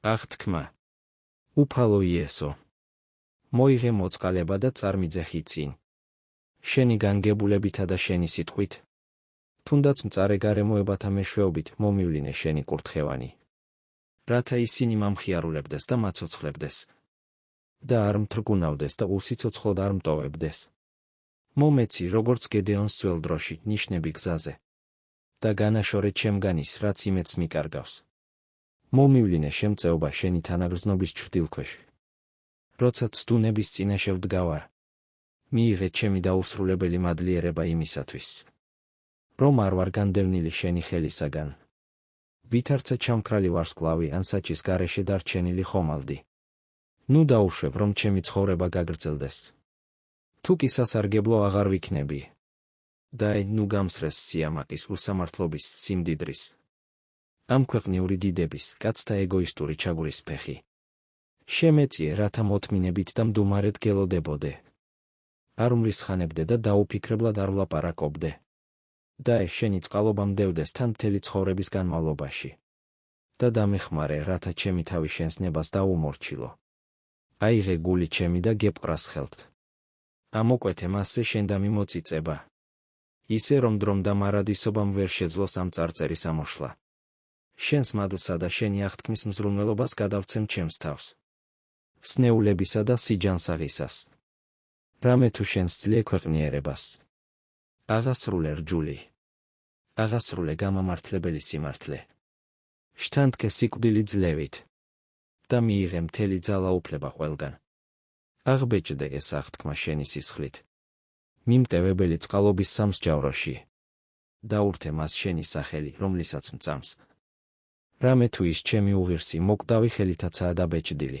აღთქმა. უფალო იესო. მოიღე მოწყალება და წარმიძე ხი წინ. შენი განგებულებითა და შენი სიტყვით. თუნდაც მწარე გარემოებათა მეშვეობით მომივლინე შენი კურთხევანი. რათა ისინი მამხიარულებდეს და მაცოცხლებდეს. და არ მთრგუნავდეს და უსიცოცხლოდ არ მტოვებდეს. მომეცი როგორც გედეონს ძველ დროში ნიშნები გზაზე. და განაშორე ჩემგანის რაც იმედს მიკარგავს. მომივლინე შემწეობა შენი თანაგრძნობის ჩრდილქვეშ. როცა ცდუნების წინაშე ვდგავარ. მიიღე ჩემი დაუსრულებელი მადლიერება იმისათვის. რომ არ ვარ განდევნილი შენი ხელისაგან. ვითარცა ჩამქრალი ვარსკვლავი ან საჭის გარეშე დარჩენილი ხომალდი. ნუ დაუშვებ რომ ჩემი ცხოვრება გაგრძელდეს. თუ კი სასარგებლო აღარ ვიქნები. და ნუ გამსრეს სიამაყის უსამართლობის სიმდიდრის. ამ ქვეყნიური დიდების კაცთა ეგოისტური ჩაგურის ფეხი. შემეწიე რათა მოთმინებით და მდუმარედ გელოდებოდე. არ უმრისხანებდე და დაუფიქრებლად არ ვლაპარაკობდე. და შენი წყალობა მდევდეს თან მთელი ცხოვრების განმავლობაში. და დამეხმარე რათა ჩემი თავი შენს ნებას დაუმორჩილო. აიღე გული ჩემი და გეპყრას ხელთ. ამოკვეთე მასზე შენ და მიმოწიწება. ისე რომ დრომ და მარადისობამ ვერ შეძლოს ამ წარწერის ამოშლა. შენს მადლსა და შენი აღთქმის მზრუნველობას გადავცემ ჩემს თავს. სნეულებისა და სიჯანსაღისას. რამე თუ შენს ძლიერს ქვეყნიერებას. აღასრულე რჯული. აღასრულე გამამართლებელი სიმართლე. შთანთქე სიკვდილი ძლევით. და მიიღე მთელი ძალა უფლება ყველგან. აღბეჭდე ეს აღთქმა შენი სისხლით. მიმტევებელი წყალობის სამსჯავროში. დაურთე მას შენი სახელი, რომლისაც მწამს. რამე თუ ის ჩემი უღირსი მოკვდავი ხელითაცაა დაბეჭდილი.